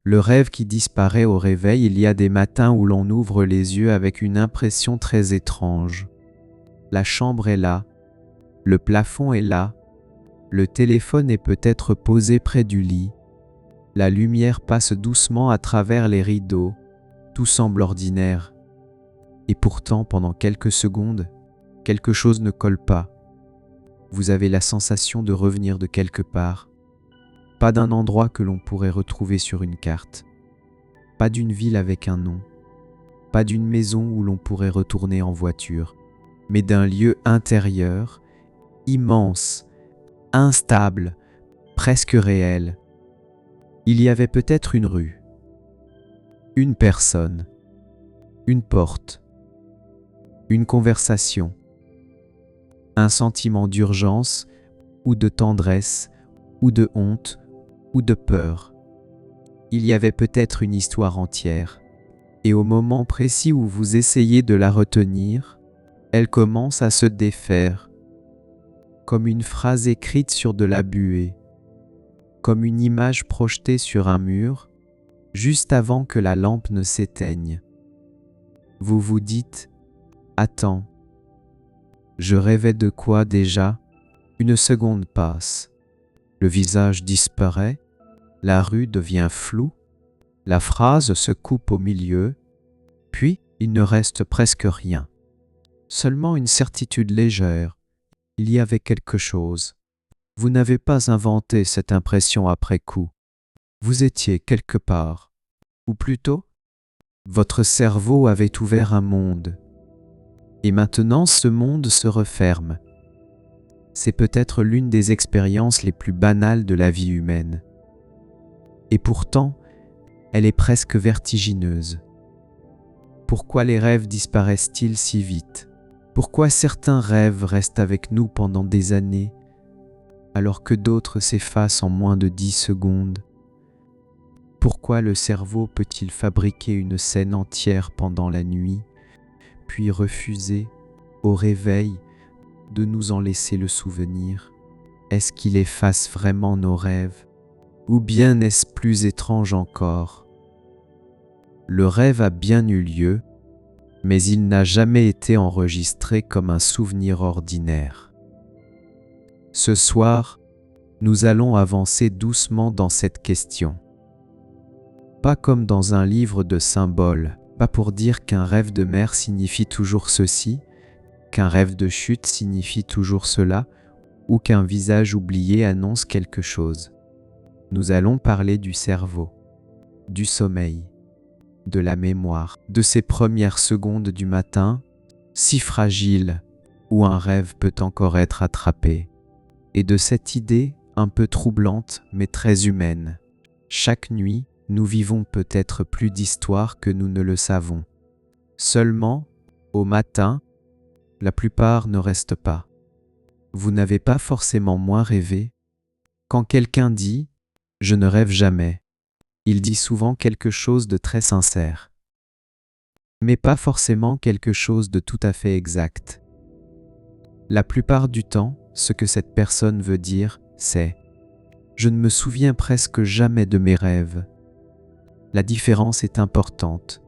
Le rêve qui disparaît au réveil, il y a des matins où l'on ouvre les yeux avec une impression très étrange. La chambre est là, le plafond est là, le téléphone est peut-être posé près du lit, la lumière passe doucement à travers les rideaux, tout semble ordinaire. Et pourtant, pendant quelques secondes, quelque chose ne colle pas. Vous avez la sensation de revenir de quelque part, pas d'un endroit que l'on pourrait retrouver sur une carte, pas d'une ville avec un nom, pas d'une maison où l'on pourrait retourner en voiture, mais d'un lieu intérieur, immense, instable, presque réel. Il y avait peut-être une rue, une personne, une porte, une conversation, un sentiment d'urgence ou de tendresse ou de honte ou de peur. Il y avait peut-être une histoire entière. Et au moment précis où vous essayez de la retenir, elle commence à se défaire, comme une phrase écrite sur de la buée, comme une image projetée sur un mur, juste avant que la lampe ne s'éteigne. Vous vous dites « Attends, je rêvais de quoi déjà ?» Une seconde passe. Le visage disparaît, la rue devient floue, la phrase se coupe au milieu, puis il ne reste presque rien. Seulement une certitude légère. Il y avait quelque chose. Vous n'avez pas inventé cette impression après coup. Vous étiez quelque part. Ou plutôt, votre cerveau avait ouvert un monde. Et maintenant ce monde se referme. C'est peut-être l'une des expériences les plus banales de la vie humaine. Et pourtant, elle est presque vertigineuse. Pourquoi les rêves disparaissent-ils si vite ? Pourquoi certains rêves restent avec nous pendant des années, alors que d'autres s'effacent en moins de 10 secondes ? Pourquoi le cerveau peut-il fabriquer une scène entière pendant la nuit, puis refuser, au réveil, de nous en laisser le souvenir ? Est-ce qu'il efface vraiment nos rêves ? Ou bien est-ce plus étrange encore ? Le rêve a bien eu lieu, mais il n'a jamais été enregistré comme un souvenir ordinaire. Ce soir, nous allons avancer doucement dans cette question. Pas comme dans un livre de symboles, pas pour dire qu'un rêve de mer signifie toujours ceci, qu'un rêve de chute signifie toujours cela, ou qu'un visage oublié annonce quelque chose. Nous allons parler du cerveau, du sommeil, de la mémoire, de ces premières secondes du matin, si fragiles, où un rêve peut encore être attrapé, et de cette idée un peu troublante mais très humaine. Chaque nuit, nous vivons peut-être plus d'histoires que nous ne le savons. Seulement, au matin, la plupart ne restent pas. Vous n'avez pas forcément moins rêvé. Quand quelqu'un dit « je ne rêve jamais », il dit souvent quelque chose de très sincère, mais pas forcément quelque chose de tout à fait exact. La plupart du temps, ce que cette personne veut dire, c'est « je ne me souviens presque jamais de mes rêves ». La différence est importante,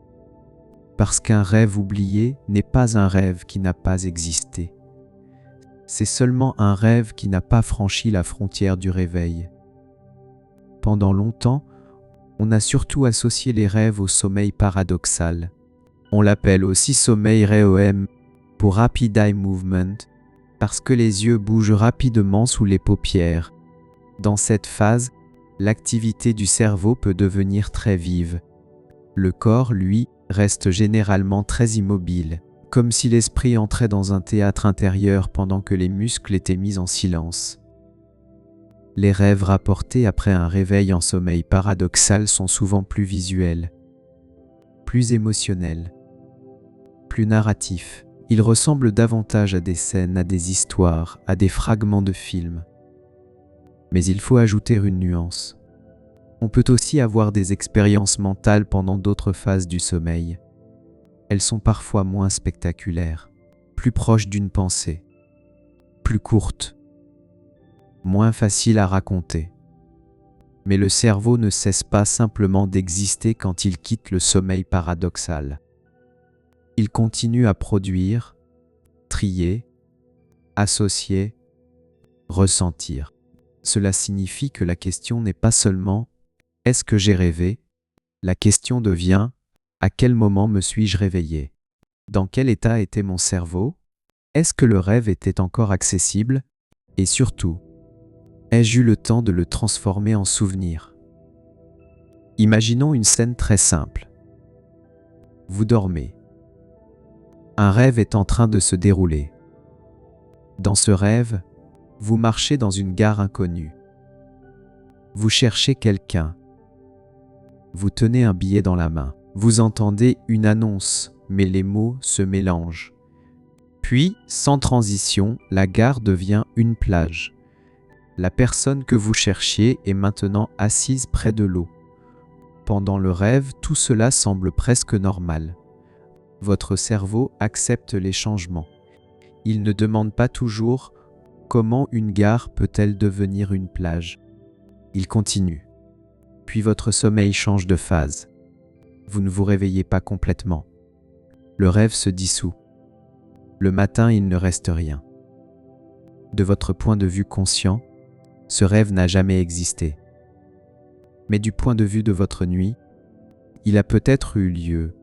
parce qu'un rêve oublié n'est pas un rêve qui n'a pas existé. C'est seulement un rêve qui n'a pas franchi la frontière du réveil. Pendant longtemps, on a surtout associé les rêves au sommeil paradoxal. On l'appelle aussi sommeil REM pour Rapid Eye Movement, parce que les yeux bougent rapidement sous les paupières. Dans cette phase, l'activité du cerveau peut devenir très vive. Le corps, lui, reste généralement très immobile, comme si l'esprit entrait dans un théâtre intérieur pendant que les muscles étaient mis en silence. Les rêves rapportés après un réveil en sommeil paradoxal sont souvent plus visuels, plus émotionnels, plus narratifs. Ils ressemblent davantage à des scènes, à des histoires, à des fragments de films. Mais il faut ajouter une nuance. On peut aussi avoir des expériences mentales pendant d'autres phases du sommeil. Elles sont parfois moins spectaculaires, plus proches d'une pensée, plus courtes, moins faciles à raconter. Mais le cerveau ne cesse pas simplement d'exister quand il quitte le sommeil paradoxal. Il continue à produire, trier, associer, ressentir. Cela signifie que la question n'est pas seulement « est-ce que j'ai rêvé ?», la question devient « à quel moment me suis-je réveillé ? Dans quel état était mon cerveau ? Est-ce que le rêve était encore accessible ? Et surtout, ai-je eu le temps de le transformer en souvenir ?» Imaginons une scène très simple. Vous dormez. Un rêve est en train de se dérouler. Dans ce rêve, vous marchez dans une gare inconnue. Vous cherchez quelqu'un. Vous tenez un billet dans la main. Vous entendez une annonce, mais les mots se mélangent. Puis, sans transition, la gare devient une plage. La personne que vous cherchiez est maintenant assise près de l'eau. Pendant le rêve, tout cela semble presque normal. Votre cerveau accepte les changements. Il ne demande pas toujours « comment une gare peut-elle devenir une plage ?» Il continue. Puis votre sommeil change de phase. Vous ne vous réveillez pas complètement. Le rêve se dissout. Le matin, il ne reste rien. De votre point de vue conscient, ce rêve n'a jamais existé. Mais du point de vue de votre nuit, il a peut-être eu lieu.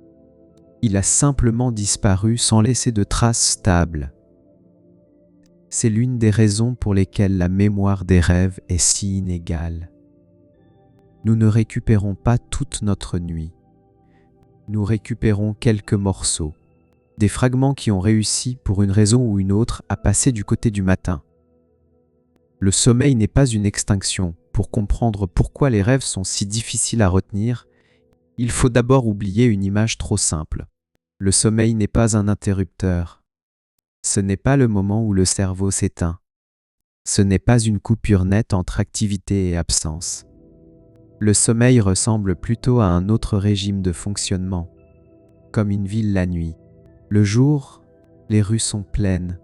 Il a simplement disparu sans laisser de traces stables. C'est l'une des raisons pour lesquelles la mémoire des rêves est si inégale. Nous ne récupérons pas toute notre nuit. Nous récupérons quelques morceaux, des fragments qui ont réussi pour une raison ou une autre à passer du côté du matin. Le sommeil n'est pas une extinction. Pour comprendre pourquoi les rêves sont si difficiles à retenir, il faut d'abord oublier une image trop simple. Le sommeil n'est pas un interrupteur. Ce n'est pas le moment où le cerveau s'éteint. Ce n'est pas une coupure nette entre activité et absence. Le sommeil ressemble plutôt à un autre régime de fonctionnement, comme une ville la nuit. Le jour, les rues sont pleines,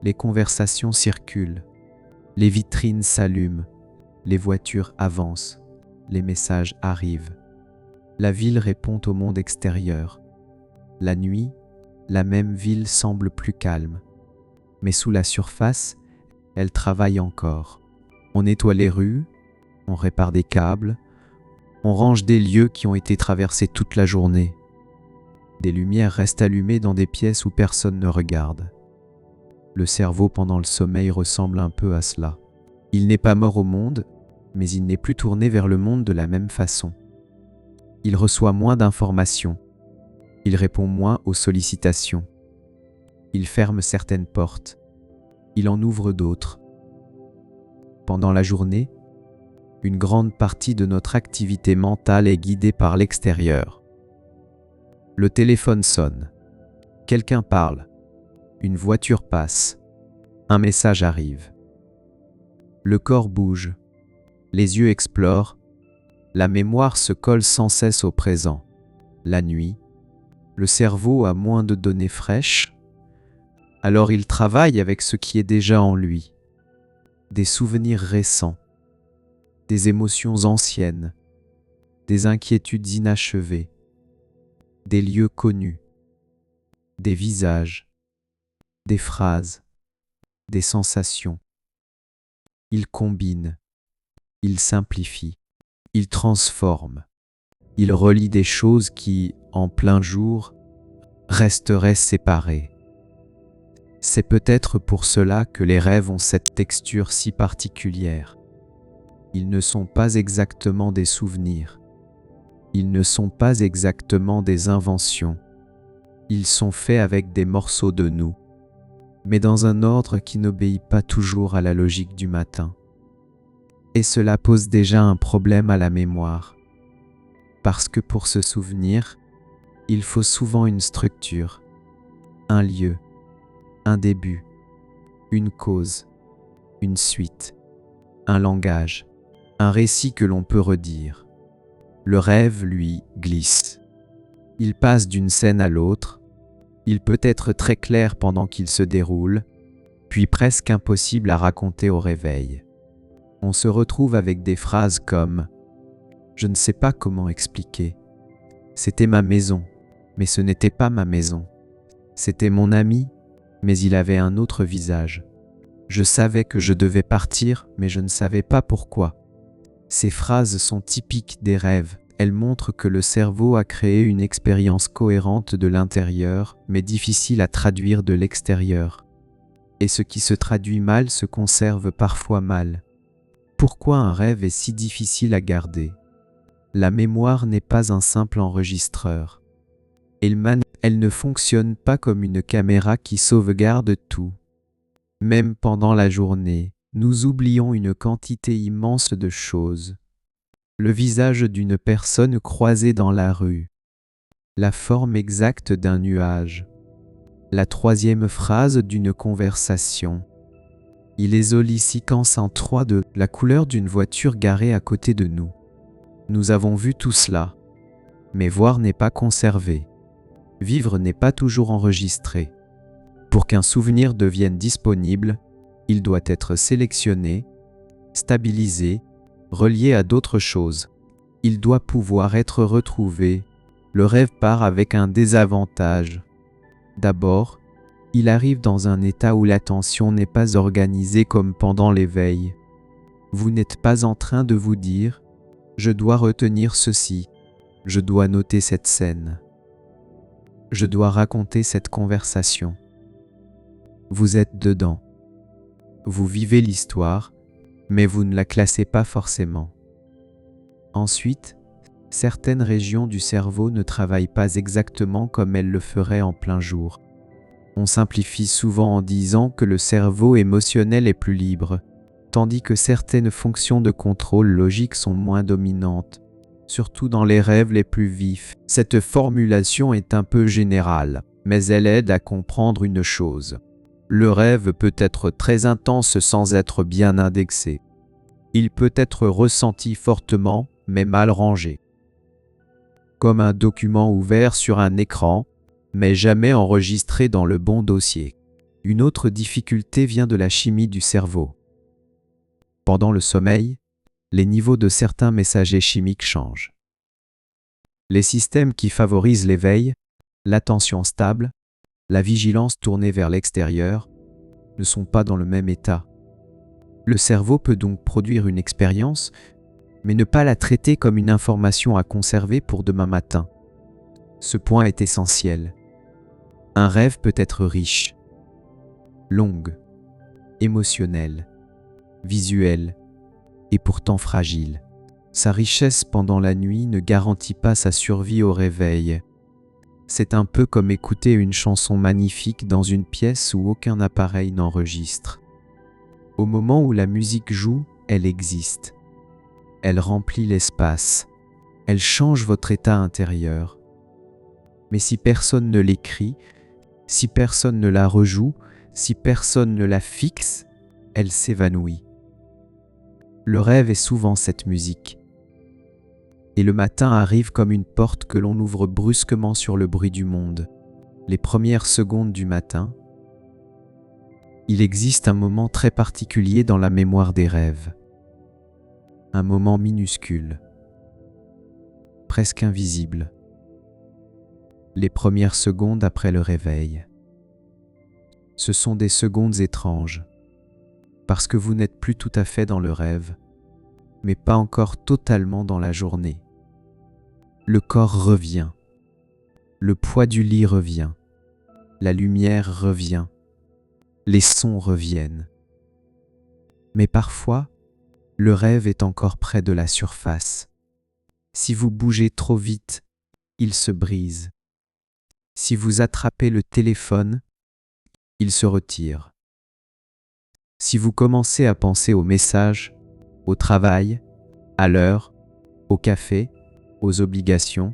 les conversations circulent, les vitrines s'allument, les voitures avancent, les messages arrivent. La ville répond au monde extérieur. La nuit, la même ville semble plus calme, mais sous la surface, elle travaille encore. On nettoie les rues, on répare des câbles, on range des lieux qui ont été traversés toute la journée. Des lumières restent allumées dans des pièces où personne ne regarde. Le cerveau pendant le sommeil ressemble un peu à cela. Il n'est pas mort au monde, mais il n'est plus tourné vers le monde de la même façon. Il reçoit moins d'informations. Il répond moins aux sollicitations. Il ferme certaines portes. Il en ouvre d'autres. Pendant la journée, une grande partie de notre activité mentale est guidée par l'extérieur. Le téléphone sonne. Quelqu'un parle. Une voiture passe. Un message arrive. Le corps bouge. Les yeux explorent. La mémoire se colle sans cesse au présent. La nuit, le cerveau a moins de données fraîches. Alors il travaille avec ce qui est déjà en lui. Des souvenirs récents. Des émotions anciennes, des inquiétudes inachevées, des lieux connus, des visages, des phrases, des sensations. Il combine, il simplifie, il transforme, il relie des choses qui, en plein jour, resteraient séparées. C'est peut-être pour cela que les rêves ont cette texture si particulière. Ils ne sont pas exactement des souvenirs. Ils ne sont pas exactement des inventions. Ils sont faits avec des morceaux de nous, mais dans un ordre qui n'obéit pas toujours à la logique du matin. Et cela pose déjà un problème à la mémoire, parce que pour se souvenir, il faut souvent une structure, un lieu, un début, une cause, une suite, un langage. Un récit que l'on peut redire. Le rêve, lui, glisse. Il passe d'une scène à l'autre. Il peut être très clair pendant qu'il se déroule, puis presque impossible à raconter au réveil. On se retrouve avec des phrases comme « Je ne sais pas comment expliquer. C'était ma maison, mais ce n'était pas ma maison. C'était mon ami, mais il avait un autre visage. Je savais que je devais partir, mais je ne savais pas pourquoi. » Ces phrases sont typiques des rêves. Elles montrent que le cerveau a créé une expérience cohérente de l'intérieur, mais difficile à traduire de l'extérieur. Et ce qui se traduit mal se conserve parfois mal. Pourquoi un rêve est si difficile à garder? La mémoire n'est pas un simple enregistreur. Elle ne fonctionne pas comme une caméra qui sauvegarde tout. Même pendant la journée, nous oublions une quantité immense de choses. Le visage d'une personne croisée dans la rue. La forme exacte d'un nuage. La troisième phrase d'une conversation. Il isole séquence en 3-2, la couleur d'une voiture garée à côté de nous. Nous avons vu tout cela. Mais voir n'est pas conservé. Vivre n'est pas toujours enregistré. Pour qu'un souvenir devienne disponible, il doit être sélectionné, stabilisé, relié à d'autres choses. Il doit pouvoir être retrouvé. Le rêve part avec un désavantage. D'abord, il arrive dans un état où l'attention n'est pas organisée comme pendant l'éveil. Vous n'êtes pas en train de vous dire « Je dois retenir ceci, je dois noter cette scène, je dois raconter cette conversation ». Vous êtes dedans. Vous vivez l'histoire, mais vous ne la classez pas forcément. Ensuite, certaines régions du cerveau ne travaillent pas exactement comme elles le feraient en plein jour. On simplifie souvent en disant que le cerveau émotionnel est plus libre, tandis que certaines fonctions de contrôle logique sont moins dominantes, surtout dans les rêves les plus vifs. Cette formulation est un peu générale, mais elle aide à comprendre une chose. Le rêve peut être très intense sans être bien indexé. Il peut être ressenti fortement, mais mal rangé. Comme un document ouvert sur un écran, mais jamais enregistré dans le bon dossier. Une autre difficulté vient de la chimie du cerveau. Pendant le sommeil, les niveaux de certains messagers chimiques changent. Les systèmes qui favorisent l'éveil, l'attention stable, la vigilance tournée vers l'extérieur, ne sont pas dans le même état. Le cerveau peut donc produire une expérience, mais ne pas la traiter comme une information à conserver pour demain matin. Ce point est essentiel. Un rêve peut être riche, long, émotionnel, visuel, et pourtant fragile. Sa richesse pendant la nuit ne garantit pas sa survie au réveil. C'est un peu comme écouter une chanson magnifique dans une pièce où aucun appareil n'enregistre. Au moment où la musique joue, elle existe. Elle remplit l'espace. Elle change votre état intérieur. Mais si personne ne l'écrit, si personne ne la rejoue, si personne ne la fixe, elle s'évanouit. Le rêve est souvent cette musique. Et le matin arrive comme une porte que l'on ouvre brusquement sur le bruit du monde. Les premières secondes du matin, il existe un moment très particulier dans la mémoire des rêves. Un moment minuscule, presque invisible. Les premières secondes après le réveil. Ce sont des secondes étranges, parce que vous n'êtes plus tout à fait dans le rêve, mais pas encore totalement dans la journée. Le corps revient, le poids du lit revient, la lumière revient, les sons reviennent. Mais parfois, le rêve est encore près de la surface. Si vous bougez trop vite, il se brise. Si vous attrapez le téléphone, il se retire. Si vous commencez à penser aux messages, au travail, à l'heure, au café, aux obligations,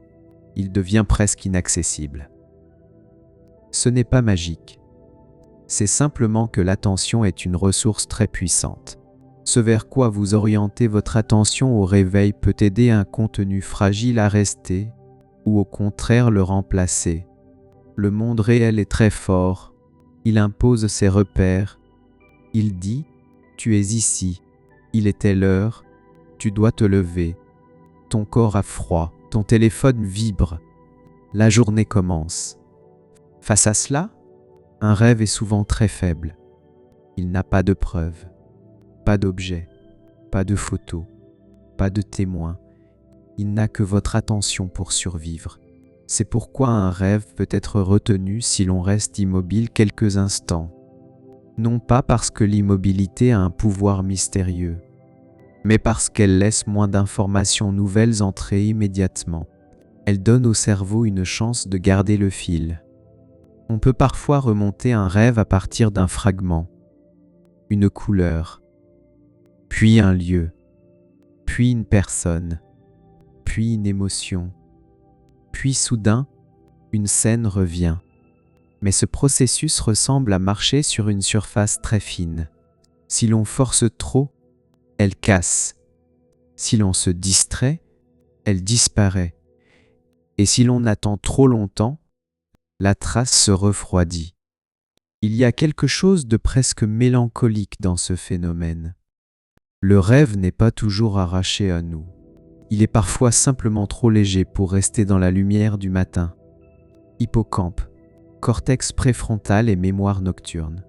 il devient presque inaccessible. Ce n'est pas magique. C'est simplement que l'attention est une ressource très puissante. Ce vers quoi vous orientez votre attention au réveil peut aider un contenu fragile à rester ou au contraire le remplacer. Le monde réel est très fort. Il impose ses repères. Il dit « Tu es ici ». Il était l'heure, tu dois te lever. Ton corps a froid, ton téléphone vibre. La journée commence. Face à cela, un rêve est souvent très faible. Il n'a pas de preuves, pas d'objet, pas de photos, pas de témoins. Il n'a que votre attention pour survivre. C'est pourquoi un rêve peut être retenu si l'on reste immobile quelques instants. Non pas parce que l'immobilité a un pouvoir mystérieux, mais parce qu'elle laisse moins d'informations nouvelles entrer immédiatement. Elle donne au cerveau une chance de garder le fil. On peut parfois remonter un rêve à partir d'un fragment, une couleur, puis un lieu, puis une personne, puis une émotion, puis soudain, une scène revient. Mais ce processus ressemble à marcher sur une surface très fine. Si l'on force trop, elle casse. Si l'on se distrait, elle disparaît. Et si l'on attend trop longtemps, la trace se refroidit. Il y a quelque chose de presque mélancolique dans ce phénomène. Le rêve n'est pas toujours arraché à nous. Il est parfois simplement trop léger pour rester dans la lumière du matin. Hippocampe, cortex préfrontal et mémoire nocturne.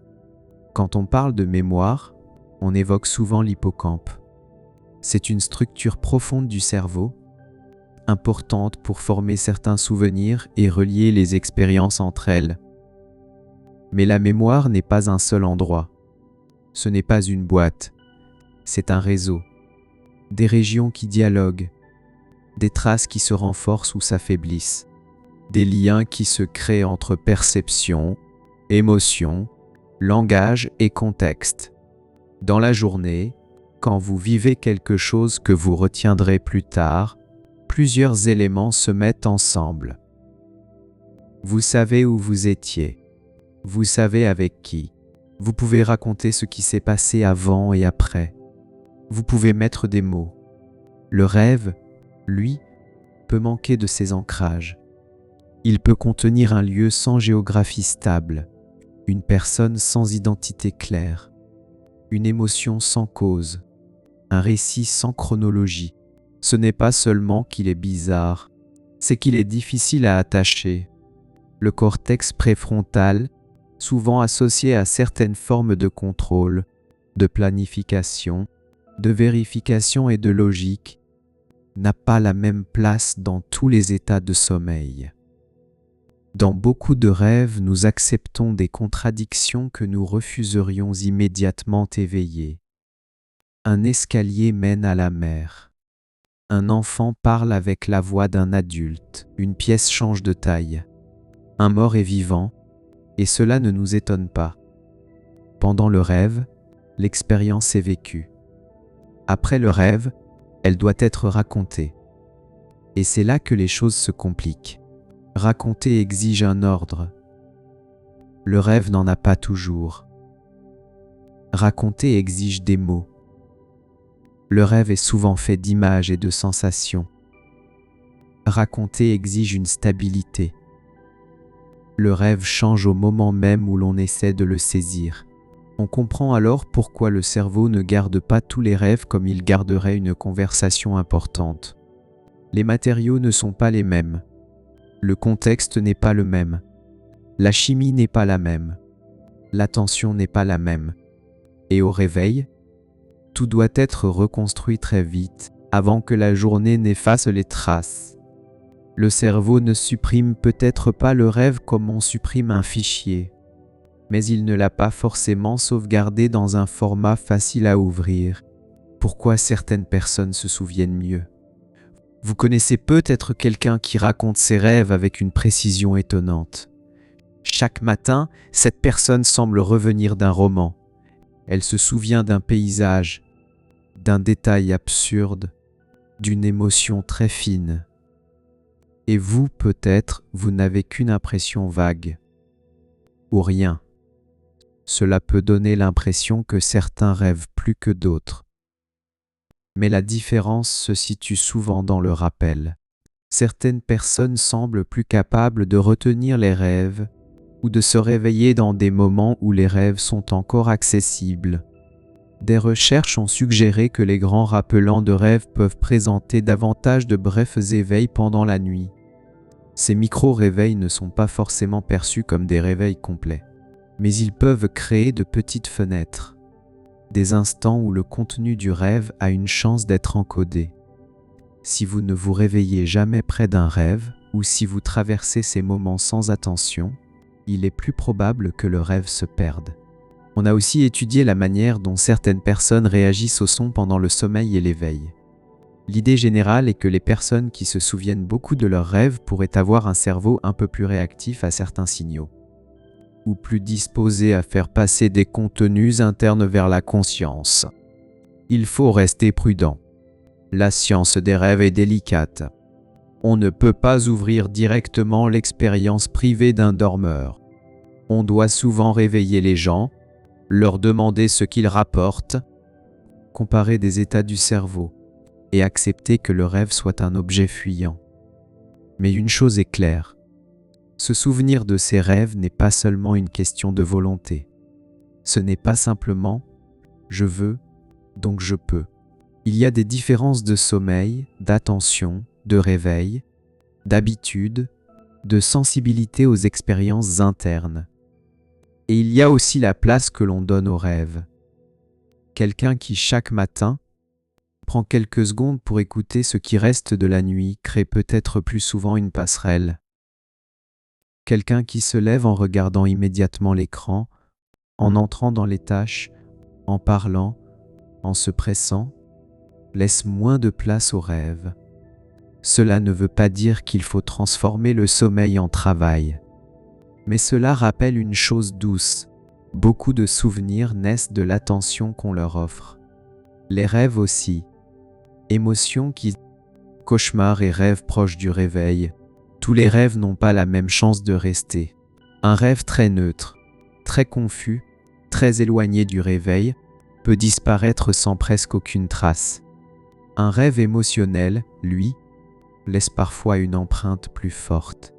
Quand on parle de mémoire, on évoque souvent l'hippocampe. C'est une structure profonde du cerveau, importante pour former certains souvenirs et relier les expériences entre elles. Mais la mémoire n'est pas un seul endroit. Ce n'est pas une boîte. C'est un réseau. Des régions qui dialoguent, des traces qui se renforcent ou s'affaiblissent, des liens qui se créent entre perception, émotion, langage et contexte. Dans la journée, quand vous vivez quelque chose que vous retiendrez plus tard, plusieurs éléments se mettent ensemble. Vous savez où vous étiez. Vous savez avec qui. Vous pouvez raconter ce qui s'est passé avant et après. Vous pouvez mettre des mots. Le rêve, lui, peut manquer de ces ancrages. Il peut contenir un lieu sans géographie stable, une personne sans identité claire, une émotion sans cause, un récit sans chronologie. Ce n'est pas seulement qu'il est bizarre, c'est qu'il est difficile à attacher. Le cortex préfrontal, souvent associé à certaines formes de contrôle, de planification, de vérification et de logique, n'a pas la même place dans tous les états de sommeil. Dans beaucoup de rêves, nous acceptons des contradictions que nous refuserions immédiatement éveillées. Un escalier mène à la mer. Un enfant parle avec la voix d'un adulte. Une pièce change de taille. Un mort est vivant, et cela ne nous étonne pas. Pendant le rêve, l'expérience est vécue. Après le rêve, elle doit être racontée. Et c'est là que les choses se compliquent. Raconter exige un ordre. Le rêve n'en a pas toujours. Raconter exige des mots. Le rêve est souvent fait d'images et de sensations. Raconter exige une stabilité. Le rêve change au moment même où l'on essaie de le saisir. On comprend alors pourquoi le cerveau ne garde pas tous les rêves comme il garderait une conversation importante. Les matériaux ne sont pas les mêmes. Le contexte n'est pas le même. La chimie n'est pas la même. L'attention n'est pas la même. Et au réveil, tout doit être reconstruit très vite avant que la journée n'efface les traces. Le cerveau ne supprime peut-être pas le rêve comme on supprime un fichier, mais il ne l'a pas forcément sauvegardé dans un format facile à ouvrir. Pourquoi certaines personnes se souviennent mieux? Vous connaissez peut-être quelqu'un qui raconte ses rêves avec une précision étonnante. Chaque matin, cette personne semble revenir d'un roman. Elle se souvient d'un paysage, d'un détail absurde, d'une émotion très fine. Et vous, peut-être, vous n'avez qu'une impression vague, ou rien. Cela peut donner l'impression que certains rêvent plus que d'autres. Mais la différence se situe souvent dans le rappel. Certaines personnes semblent plus capables de retenir les rêves ou de se réveiller dans des moments où les rêves sont encore accessibles. Des recherches ont suggéré que les grands rappelants de rêves peuvent présenter davantage de brefs éveils pendant la nuit. Ces micro-réveils ne sont pas forcément perçus comme des réveils complets, mais ils peuvent créer de petites fenêtres, des instants où le contenu du rêve a une chance d'être encodé. Si vous ne vous réveillez jamais près d'un rêve, ou si vous traversez ces moments sans attention, il est plus probable que le rêve se perde. On a aussi étudié la manière dont certaines personnes réagissent au son pendant le sommeil et l'éveil. L'idée générale est que les personnes qui se souviennent beaucoup de leurs rêves pourraient avoir un cerveau un peu plus réactif à certains signaux, ou plus disposé à faire passer des contenus internes vers la conscience. Il faut rester prudent. La science des rêves est délicate. On ne peut pas ouvrir directement l'expérience privée d'un dormeur. On doit souvent réveiller les gens, leur demander ce qu'ils rapportent, comparer des états du cerveau et accepter que le rêve soit un objet fuyant. Mais une chose est claire, se souvenir de ses rêves n'est pas seulement une question de volonté. Ce n'est pas simplement « je veux, donc je peux ». Il y a des différences de sommeil, d'attention, de réveil, d'habitude, de sensibilité aux expériences internes. Et il y a aussi la place que l'on donne aux rêves. Quelqu'un qui, chaque matin, prend quelques secondes pour écouter ce qui reste de la nuit crée peut-être plus souvent une passerelle. Quelqu'un qui se lève en regardant immédiatement l'écran, en entrant dans les tâches, en parlant, en se pressant, laisse moins de place aux rêves. Cela ne veut pas dire qu'il faut transformer le sommeil en travail. Mais cela rappelle une chose douce. Beaucoup de souvenirs naissent de l'attention qu'on leur offre. Les rêves aussi. Émotions qui... Cauchemars et rêves proches du réveil. Tous les rêves n'ont pas la même chance de rester. Un rêve très neutre, très confus, très éloigné du réveil, peut disparaître sans presque aucune trace. Un rêve émotionnel, lui, laisse parfois une empreinte plus forte.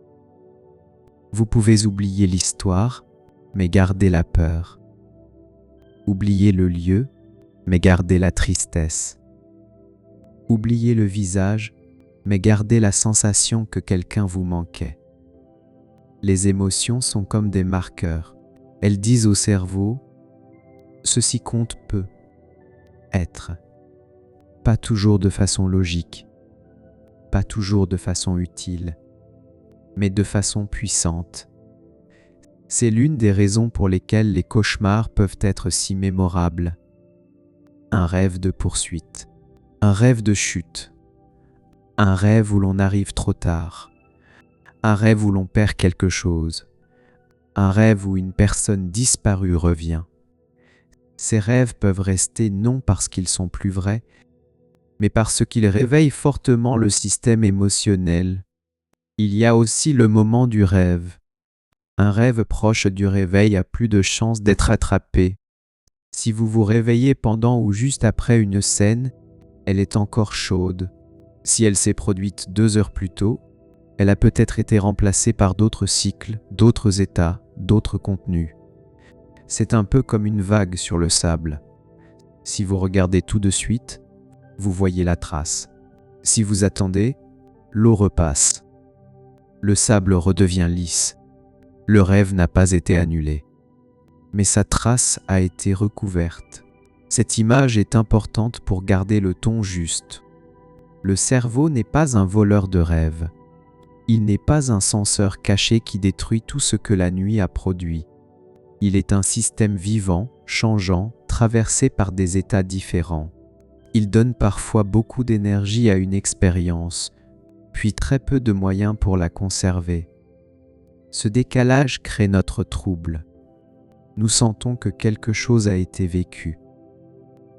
Vous pouvez oublier l'histoire, mais garder la peur. Oublier le lieu, mais garder la tristesse. Oublier le visage, mais garder la sensation que quelqu'un vous manquait. Les émotions sont comme des marqueurs. Elles disent au cerveau « ceci compte peu ». Être. Pas toujours de façon logique, pas toujours de façon utile, mais de façon puissante. C'est l'une des raisons pour lesquelles les cauchemars peuvent être si mémorables. Un rêve de poursuite, un rêve de chute, un rêve où l'on arrive trop tard, un rêve où l'on perd quelque chose, un rêve où une personne disparue revient. Ces rêves peuvent rester non parce qu'ils sont plus vrais, mais parce qu'ils réveillent fortement le système émotionnel. Il y a aussi le moment du rêve. Un rêve proche du réveil a plus de chances d'être attrapé. Si vous vous réveillez pendant ou juste après une scène, elle est encore chaude. Si elle s'est produite 2 heures plus tôt, elle a peut-être été remplacée par d'autres cycles, d'autres états, d'autres contenus. C'est un peu comme une vague sur le sable. Si vous regardez tout de suite, vous voyez la trace. Si vous attendez, l'eau repasse. Le sable redevient lisse. Le rêve n'a pas été annulé. Mais sa trace a été recouverte. Cette image est importante pour garder le ton juste. Le cerveau n'est pas un voleur de rêves. Il n'est pas un censeur caché qui détruit tout ce que la nuit a produit. Il est un système vivant, changeant, traversé par des états différents. Il donne parfois beaucoup d'énergie à une expérience, puis très peu de moyens pour la conserver. Ce décalage crée notre trouble. Nous sentons que quelque chose a été vécu,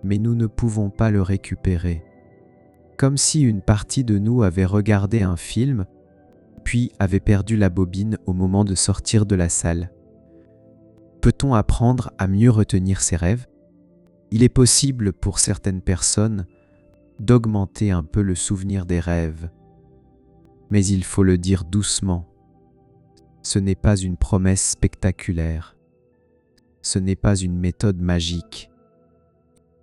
mais nous ne pouvons pas le récupérer. Comme si une partie de nous avait regardé un film, puis avait perdu la bobine au moment de sortir de la salle. Peut-on apprendre à mieux retenir ses rêves ? Il est possible pour certaines personnes d'augmenter un peu le souvenir des rêves. Mais il faut le dire doucement. Ce n'est pas une promesse spectaculaire. Ce n'est pas une méthode magique.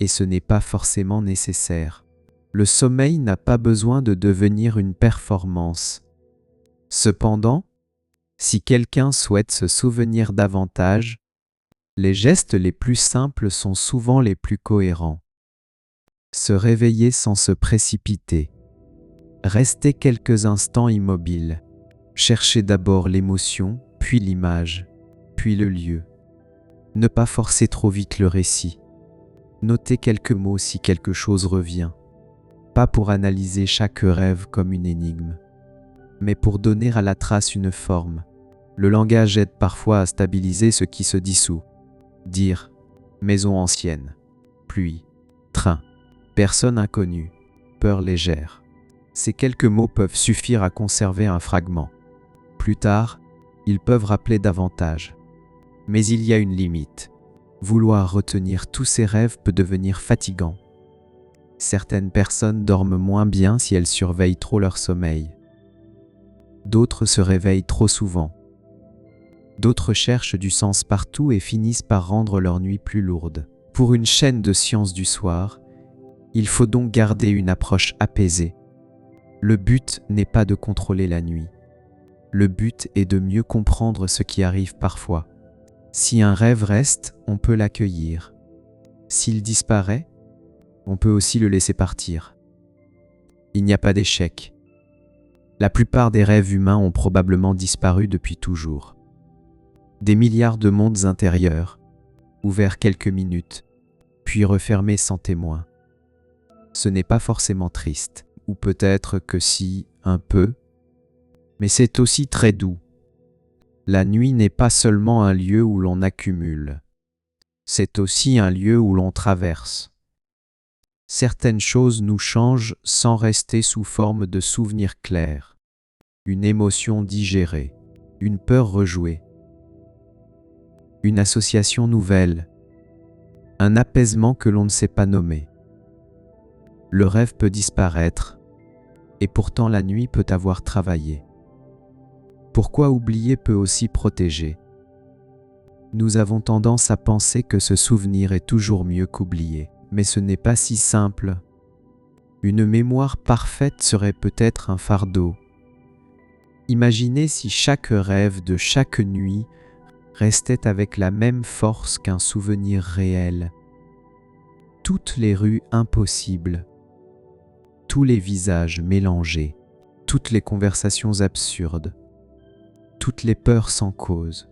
Et ce n'est pas forcément nécessaire. Le sommeil n'a pas besoin de devenir une performance. Cependant, si quelqu'un souhaite se souvenir davantage, les gestes les plus simples sont souvent les plus cohérents. Se réveiller sans se précipiter. Rester quelques instants immobile. Chercher d'abord l'émotion, puis l'image, puis le lieu. Ne pas forcer trop vite le récit. Noter quelques mots si quelque chose revient. Pas pour analyser chaque rêve comme une énigme, mais pour donner à la trace une forme. Le langage aide parfois à stabiliser ce qui se dissout. Dire « maison ancienne »,« pluie »,« train »,« personne inconnue »,« peur légère ». Ces quelques mots peuvent suffire à conserver un fragment. Plus tard, ils peuvent rappeler davantage. Mais il y a une limite. Vouloir retenir tous ces rêves peut devenir fatigant. Certaines personnes dorment moins bien si elles surveillent trop leur sommeil. D'autres se réveillent trop souvent. D'autres cherchent du sens partout et finissent par rendre leur nuit plus lourde. Pour une chaîne de science du soir, il faut donc garder une approche apaisée. Le but n'est pas de contrôler la nuit. Le but est de mieux comprendre ce qui arrive parfois. Si un rêve reste, on peut l'accueillir. S'il disparaît, on peut aussi le laisser partir. Il n'y a pas d'échec. La plupart des rêves humains ont probablement disparu depuis toujours. Des milliards de mondes intérieurs, ouverts quelques minutes, puis refermés sans témoin. Ce n'est pas forcément triste, ou peut-être que si, un peu, mais c'est aussi très doux. La nuit n'est pas seulement un lieu où l'on accumule, c'est aussi un lieu où l'on traverse. Certaines choses nous changent sans rester sous forme de souvenirs clairs. Une émotion digérée, une peur rejouée, une association nouvelle, un apaisement que l'on ne sait pas nommer. Le rêve peut disparaître, et pourtant la nuit peut avoir travaillé. Pourquoi oublier peut aussi protéger? Nous avons tendance à penser que se souvenir est toujours mieux qu'oublier, mais ce n'est pas si simple. Une mémoire parfaite serait peut-être un fardeau. Imaginez si chaque rêve de chaque nuit restait avec la même force qu'un souvenir réel. Toutes les rues impossibles, tous les visages mélangés, toutes les conversations absurdes, toutes les peurs sans cause,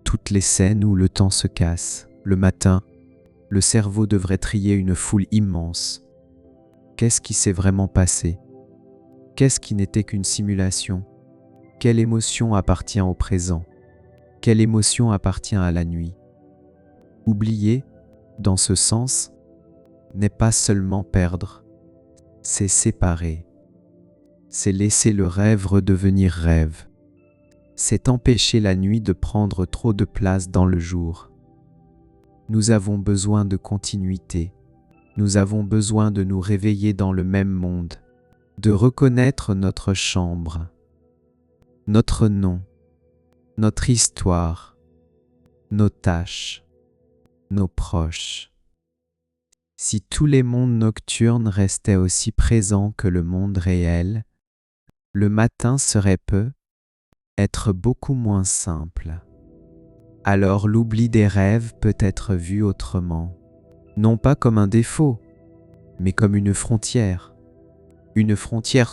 toutes les scènes où le temps se casse. Le matin, le cerveau devrait trier une foule immense. Qu'est-ce qui s'est vraiment passé? Qu'est-ce qui n'était qu'une simulation? Quelle émotion appartient au présent? Quelle émotion appartient à la nuit? Oublier, dans ce sens, n'est pas seulement perdre, c'est séparer. C'est laisser le rêve redevenir rêve. C'est empêcher la nuit de prendre trop de place dans le jour. Nous avons besoin de continuité. Nous avons besoin de nous réveiller dans le même monde, de reconnaître notre chambre, notre nom, notre histoire, nos tâches, nos proches. Si tous les mondes nocturnes restaient aussi présents que le monde réel, le matin serait être beaucoup moins simple. Alors l'oubli des rêves peut être vu autrement, non pas comme un défaut, mais comme une frontière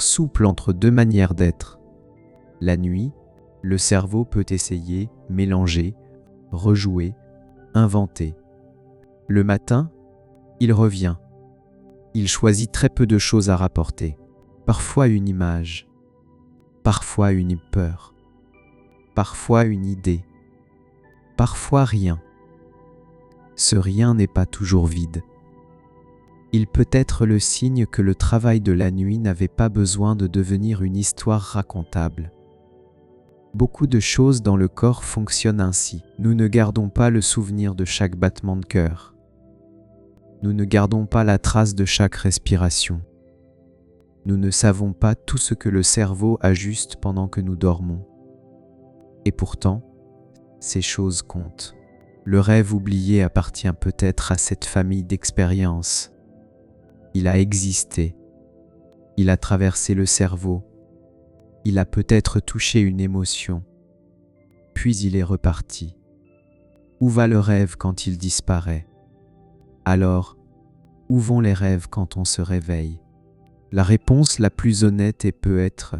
souple entre deux manières d'être. La nuit, le cerveau peut essayer, mélanger, rejouer, inventer. Le matin, il revient. Il choisit très peu de choses à rapporter. Parfois une image, parfois une peur, parfois une idée, parfois rien. Ce rien n'est pas toujours vide. Il peut être le signe que le travail de la nuit n'avait pas besoin de devenir une histoire racontable. Beaucoup de choses dans le corps fonctionnent ainsi. Nous ne gardons pas le souvenir de chaque battement de cœur. Nous ne gardons pas la trace de chaque respiration. Nous ne savons pas tout ce que le cerveau ajuste pendant que nous dormons. Et pourtant, ces choses comptent. Le rêve oublié appartient peut-être à cette famille d'expériences. Il a existé. Il a traversé le cerveau. Il a peut-être touché une émotion. Puis il est reparti. Où va le rêve quand il disparaît? Alors, où vont les rêves quand on se réveille? La réponse la plus honnête peut être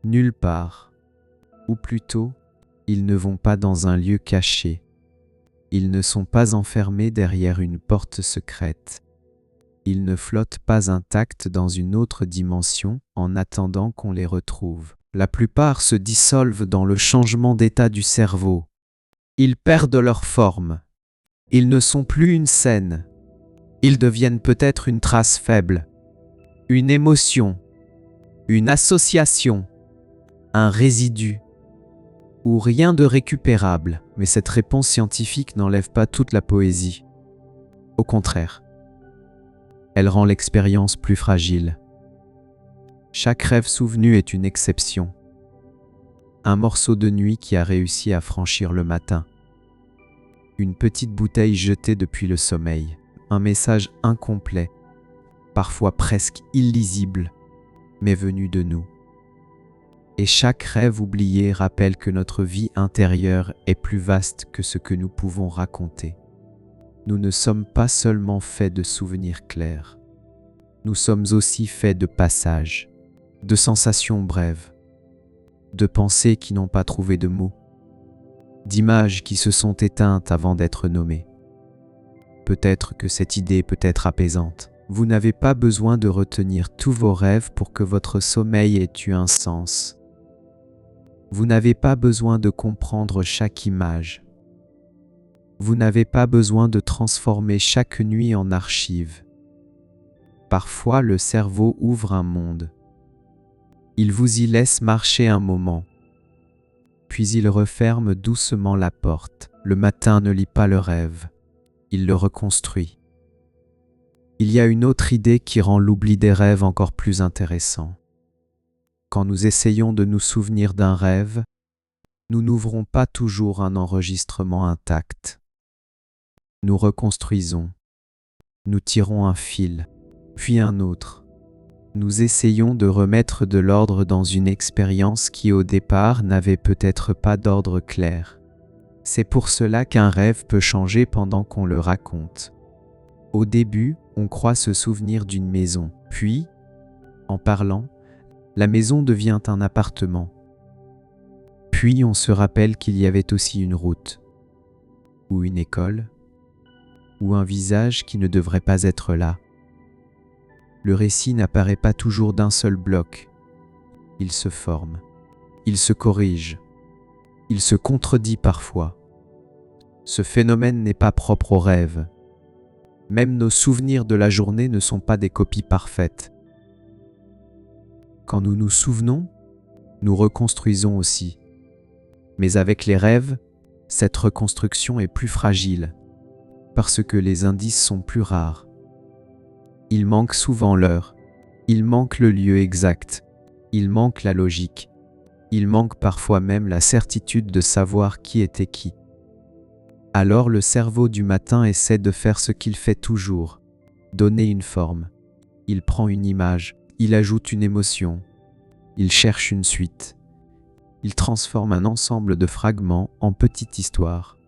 nulle part. Ou plutôt, ils ne vont pas dans un lieu caché. Ils ne sont pas enfermés derrière une porte secrète. Ils ne flottent pas intacts dans une autre dimension en attendant qu'on les retrouve. La plupart se dissolvent dans le changement d'état du cerveau. Ils perdent leur forme. Ils ne sont plus une scène. Ils deviennent peut-être une trace faible, une émotion, une association, un résidu, ou rien de récupérable. Mais cette réponse scientifique n'enlève pas toute la poésie. Au contraire, elle rend l'expérience plus fragile. Chaque rêve souvenu est une exception. Un morceau de nuit qui a réussi à franchir le matin. Une petite bouteille jetée depuis le sommeil. Un message incomplet, parfois presque illisible, mais venu de nous. Et chaque rêve oublié rappelle que notre vie intérieure est plus vaste que ce que nous pouvons raconter. Nous ne sommes pas seulement faits de souvenirs clairs. Nous sommes aussi faits de passages, de sensations brèves, de pensées qui n'ont pas trouvé de mots, d'images qui se sont éteintes avant d'être nommées. Peut-être que cette idée peut être apaisante. Vous n'avez pas besoin de retenir tous vos rêves pour que votre sommeil ait eu un sens. Vous n'avez pas besoin de comprendre chaque image. Vous n'avez pas besoin de transformer chaque nuit en archive. Parfois, le cerveau ouvre un monde. Il vous y laisse marcher un moment. Puis il referme doucement la porte. Le matin ne lit pas le rêve. Il le reconstruit. Il y a une autre idée qui rend l'oubli des rêves encore plus intéressant. Quand nous essayons de nous souvenir d'un rêve, nous n'ouvrons pas toujours un enregistrement intact. Nous reconstruisons, nous tirons un fil, puis un autre. Nous essayons de remettre de l'ordre dans une expérience qui au départ n'avait peut-être pas d'ordre clair. C'est pour cela qu'un rêve peut changer pendant qu'on le raconte. Au début, on croit se souvenir d'une maison, puis, en parlant, la maison devient un appartement. Puis on se rappelle qu'il y avait aussi une route, ou une école, ou un visage qui ne devrait pas être là. Le récit n'apparaît pas toujours d'un seul bloc. Il se forme, il se corrige, il se contredit parfois. Ce phénomène n'est pas propre au rêve. Même nos souvenirs de la journée ne sont pas des copies parfaites. Quand nous nous souvenons, nous reconstruisons aussi. Mais avec les rêves, cette reconstruction est plus fragile, parce que les indices sont plus rares. Il manque souvent l'heure, il manque le lieu exact, il manque la logique, il manque parfois même la certitude de savoir qui était qui. Alors le cerveau du matin essaie de faire ce qu'il fait toujours, donner une forme. Il prend une image, il ajoute une émotion, il cherche une suite. Il transforme un ensemble de fragments en petite histoire.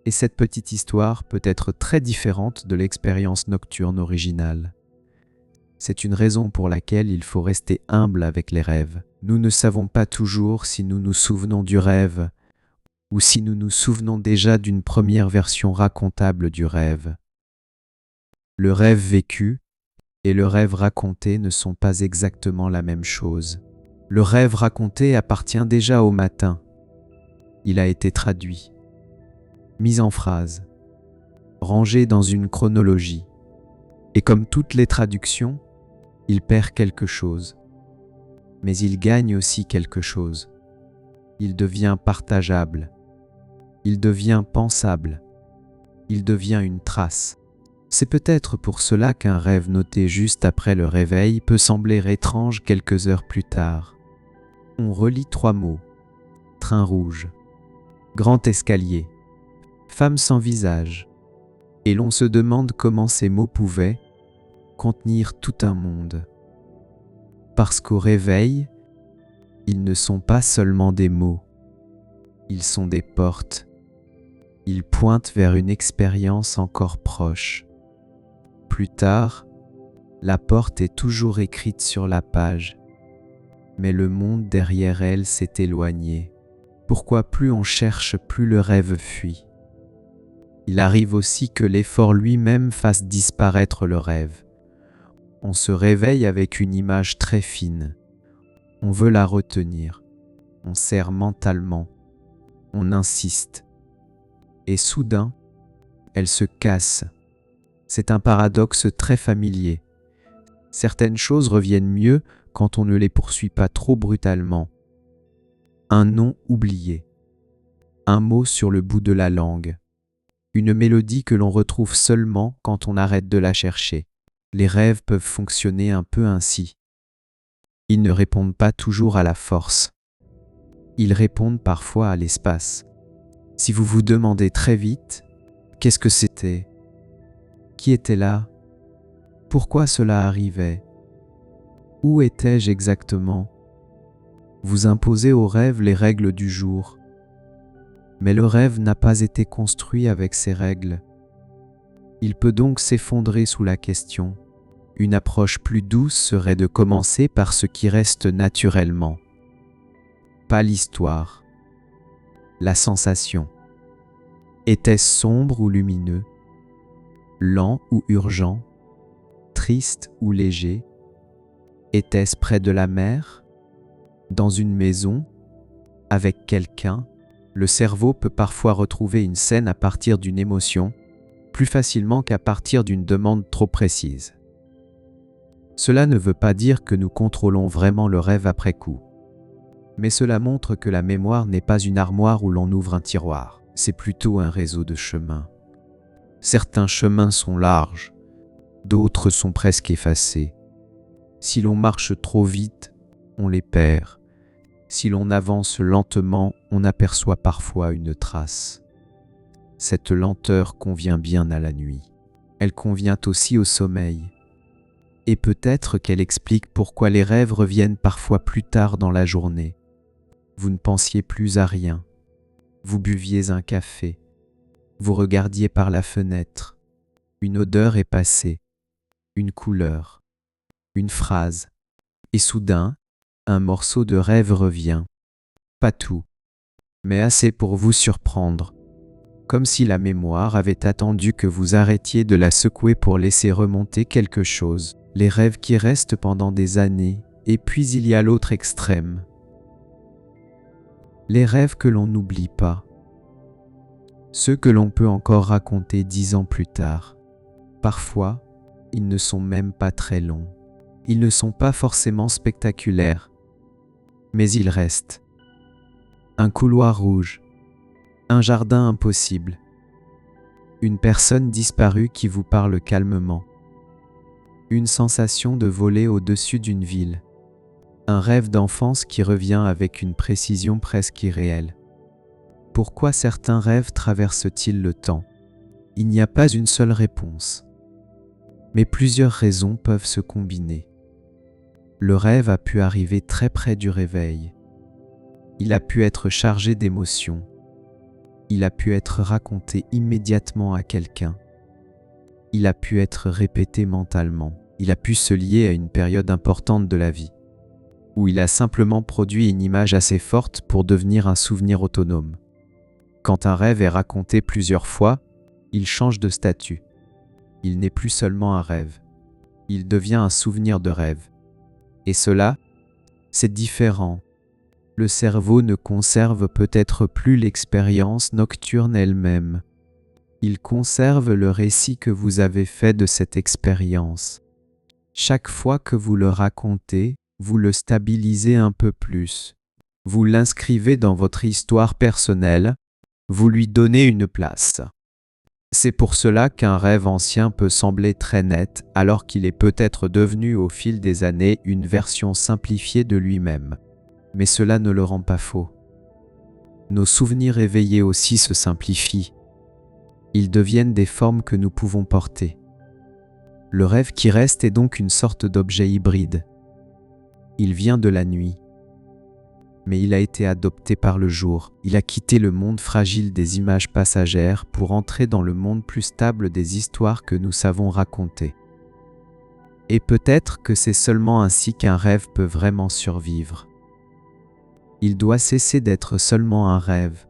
Et cette petite histoire peut être très différente de l'expérience nocturne originale. C'est une raison pour laquelle il faut rester humble avec les rêves. Nous ne savons pas toujours si nous nous souvenons du rêve ou si nous nous souvenons déjà d'une première version racontable du rêve. Le rêve vécu et le rêve raconté ne sont pas exactement la même chose. Le rêve raconté appartient déjà au matin. Il a été traduit, mis en phrase, rangé dans une chronologie. Et comme toutes les traductions, il perd quelque chose. Mais il gagne aussi quelque chose. Il devient partageable. Il devient pensable. Il devient une trace. C'est peut-être pour cela qu'un rêve noté juste après le réveil peut sembler étrange quelques heures plus tard. On relit 3 mots. Train rouge. Grand escalier. femme sans visage. Et l'on se demande comment ces mots pouvaient contenir tout un monde. Parce qu'au réveil, ils ne sont pas seulement des mots, ils sont des portes. Ils pointent vers une expérience encore proche. Plus tard, la porte est toujours écrite sur la page, mais le monde derrière elle s'est éloigné. Pourquoi plus on cherche, plus le rêve fuit. Il arrive aussi que l'effort lui-même fasse disparaître le rêve. On se réveille avec une image très fine. On veut la retenir. On serre mentalement. On insiste. Et soudain, elle se casse. C'est un paradoxe très familier. Certaines choses reviennent mieux quand on ne les poursuit pas trop brutalement. Un nom oublié. Un mot sur le bout de la langue. Une mélodie que l'on retrouve seulement quand on arrête de la chercher. Les rêves peuvent fonctionner un peu ainsi. Ils ne répondent pas toujours à la force. Ils répondent parfois à l'espace. Si vous vous demandez très vite, qu'est-ce que c'était? Qui était là? Pourquoi cela arrivait? Où étais-je exactement? Vous imposez au rêve les règles du jour. Mais le rêve n'a pas été construit avec ces règles. Il peut donc s'effondrer sous la question. Une approche plus douce serait de commencer par ce qui reste naturellement. Pas l'histoire. La sensation. Était-ce sombre ou lumineux? Lent ou urgent? Triste ou léger? Était-ce près de la mer? Dans une maison? Avec quelqu'un? Le cerveau peut parfois retrouver une scène à partir d'une émotion, plus facilement qu'à partir d'une demande trop précise. Cela ne veut pas dire que nous contrôlons vraiment le rêve après coup. Mais cela montre que la mémoire n'est pas une armoire où l'on ouvre un tiroir, c'est plutôt un réseau de chemins. Certains chemins sont larges, d'autres sont presque effacés. Si l'on marche trop vite, on les perd. Si l'on avance lentement, on aperçoit parfois une trace. Cette lenteur convient bien à la nuit. Elle convient aussi au sommeil. Et peut-être qu'elle explique pourquoi les rêves reviennent parfois plus tard dans la journée. Vous ne pensiez plus à rien. Vous buviez un café. Vous regardiez par la fenêtre. Une odeur est passée. Une couleur. Une phrase. Et soudain, un morceau de rêve revient. Pas tout, mais assez pour vous surprendre. Comme si la mémoire avait attendu que vous arrêtiez de la secouer pour laisser remonter quelque chose. Les rêves qui restent pendant des années, et puis il y a l'autre extrême. Les rêves que l'on n'oublie pas. Ceux que l'on peut encore raconter 10 ans plus tard. Parfois, ils ne sont même pas très longs. Ils ne sont pas forcément spectaculaires. Mais ils restent. Un couloir rouge. Un jardin impossible. Une personne disparue qui vous parle calmement. Une sensation de voler au-dessus d'une ville. Un rêve d'enfance qui revient avec une précision presque irréelle. Pourquoi certains rêves traversent-ils le temps? Il n'y a pas une seule réponse. Mais plusieurs raisons peuvent se combiner. Le rêve a pu arriver très près du réveil. Il a pu être chargé d'émotions. Il a pu être raconté immédiatement à quelqu'un. Il a pu être répété mentalement. Il a pu se lier à une période importante de la vie, où il a simplement produit une image assez forte pour devenir un souvenir autonome. Quand un rêve est raconté plusieurs fois, il change de statut. Il n'est plus seulement un rêve. Il devient un souvenir de rêve. Et cela, c'est différent. Le cerveau ne conserve peut-être plus l'expérience nocturne elle-même. Il conserve le récit que vous avez fait de cette expérience. Chaque fois que vous le racontez, vous le stabilisez un peu plus. Vous l'inscrivez dans votre histoire personnelle, vous lui donnez une place. C'est pour cela qu'un rêve ancien peut sembler très net, alors qu'il est peut-être devenu au fil des années une version simplifiée de lui-même. Mais cela ne le rend pas faux. Nos souvenirs éveillés aussi se simplifient. Ils deviennent des formes que nous pouvons porter. Le rêve qui reste est donc une sorte d'objet hybride. Il vient de la nuit, mais il a été adopté par le jour. Il a quitté le monde fragile des images passagères pour entrer dans le monde plus stable des histoires que nous savons raconter. Et peut-être que c'est seulement ainsi qu'un rêve peut vraiment survivre. Il doit cesser d'être seulement un rêve.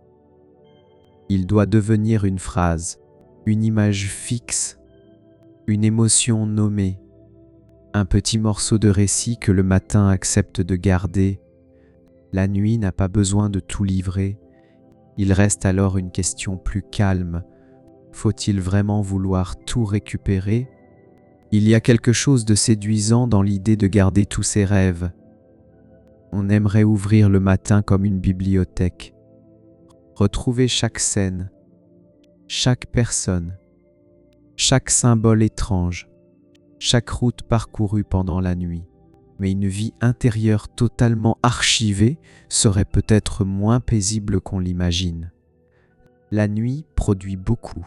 Il doit devenir une phrase, une image fixe, une émotion nommée, un petit morceau de récit que le matin accepte de garder. La nuit n'a pas besoin de tout livrer. Il reste alors une question plus calme. Faut-il vraiment vouloir tout récupérer ? Il y a quelque chose de séduisant dans l'idée de garder tous ses rêves. On aimerait ouvrir le matin comme une bibliothèque, retrouver chaque scène, chaque personne, chaque symbole étrange, chaque route parcourue pendant la nuit. Mais une vie intérieure totalement archivée serait peut-être moins paisible qu'on l'imagine. La nuit produit beaucoup.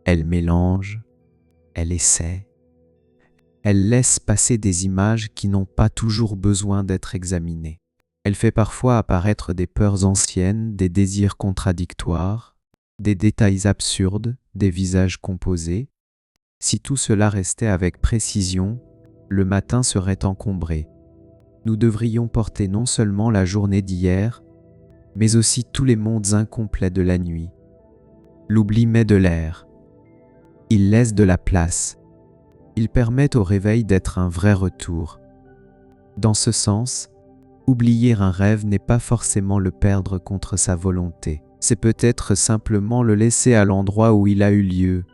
Elle mélange, elle essaie, elle laisse passer des images qui n'ont pas toujours besoin d'être examinées. Elle fait parfois apparaître des peurs anciennes, des désirs contradictoires, des détails absurdes, des visages composés. Si tout cela restait avec précision, le matin serait encombré. Nous devrions porter non seulement la journée d'hier, mais aussi tous les mondes incomplets de la nuit. L'oubli met de l'air. Il laisse de la place. Il permet au réveil d'être un vrai retour. Dans ce sens, oublier un rêve n'est pas forcément le perdre contre sa volonté. C'est peut-être simplement le laisser à l'endroit où il a eu lieu,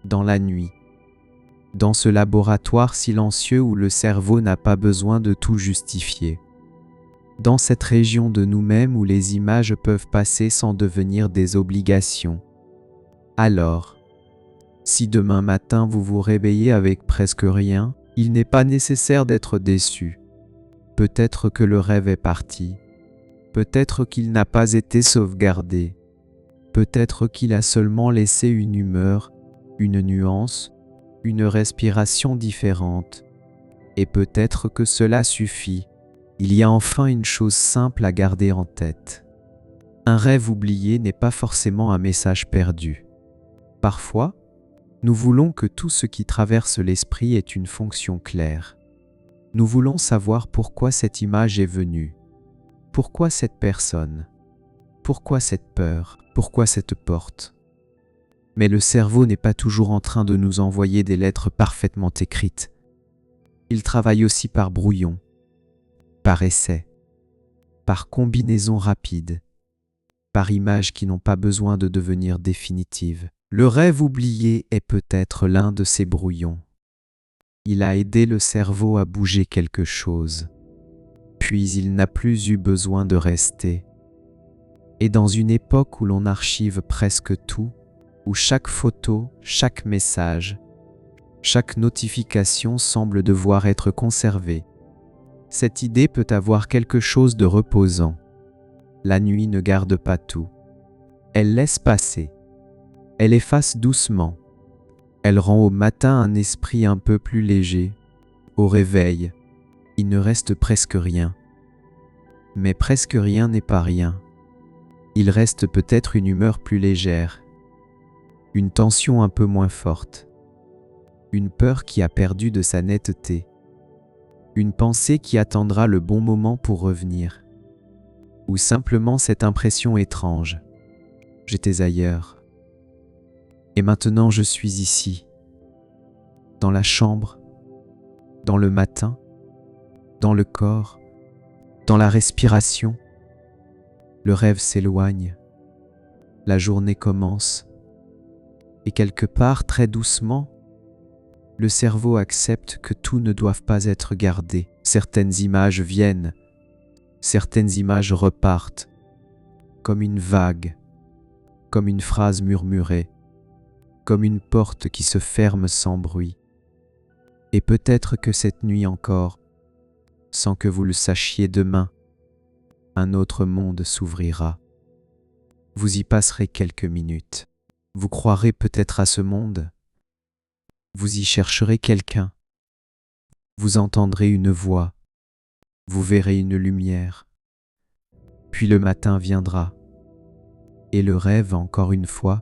dans la nuit, dans ce laboratoire silencieux où le cerveau n'a pas besoin de tout justifier, dans cette région de nous-mêmes où les images peuvent passer sans devenir des obligations. Alors, si demain matin vous vous réveillez avec presque rien, il n'est pas nécessaire d'être déçu. Peut-être que le rêve est parti. Peut-être qu'il n'a pas été sauvegardé. Peut-être qu'il a seulement laissé une humeur, une nuance, une respiration différente. Et peut-être que cela suffit. Il y a enfin une chose simple à garder en tête. Un rêve oublié n'est pas forcément un message perdu. Parfois, nous voulons que tout ce qui traverse l'esprit ait une fonction claire. Nous voulons savoir pourquoi cette image est venue, pourquoi cette personne, pourquoi cette peur, pourquoi cette porte. Mais le cerveau n'est pas toujours en train de nous envoyer des lettres parfaitement écrites. Il travaille aussi par brouillon, par essai, par combinaison rapide, par images qui n'ont pas besoin de devenir définitives. Le rêve oublié est peut-être l'un de ces brouillons. Il a aidé le cerveau à bouger quelque chose, puis il n'a plus eu besoin de rester. Et dans une époque où l'on archive presque tout, où chaque photo, chaque message, chaque notification semble devoir être conservée, cette idée peut avoir quelque chose de reposant. La nuit ne garde pas tout. Elle laisse passer. Elle efface doucement. Elle rend au matin un esprit un peu plus léger. Au réveil, il ne reste presque rien. Mais presque rien n'est pas rien. Il reste peut-être une humeur plus légère, une tension un peu moins forte, une peur qui a perdu de sa netteté, une pensée qui attendra le bon moment pour revenir, ou simplement cette impression étrange. J'étais ailleurs. Et maintenant je suis ici, dans la chambre, dans le matin, dans le corps, dans la respiration. Le rêve s'éloigne, la journée commence, et quelque part, très doucement, le cerveau accepte que tout ne doive pas être gardé. Certaines images viennent, certaines images repartent, comme une vague, comme une phrase murmurée, comme une porte qui se ferme sans bruit. Et peut-être que cette nuit encore, sans que vous le sachiez demain, un autre monde s'ouvrira. Vous y passerez quelques minutes. Vous croirez peut-être à ce monde. Vous y chercherez quelqu'un. Vous entendrez une voix. Vous verrez une lumière. Puis le matin viendra. Et le rêve, encore une fois,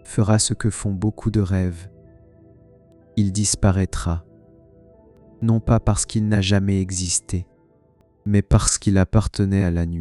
fera ce que font beaucoup de rêves. Il disparaîtra. Non pas parce qu'il n'a jamais existé, mais parce qu'il appartenait à la nuit.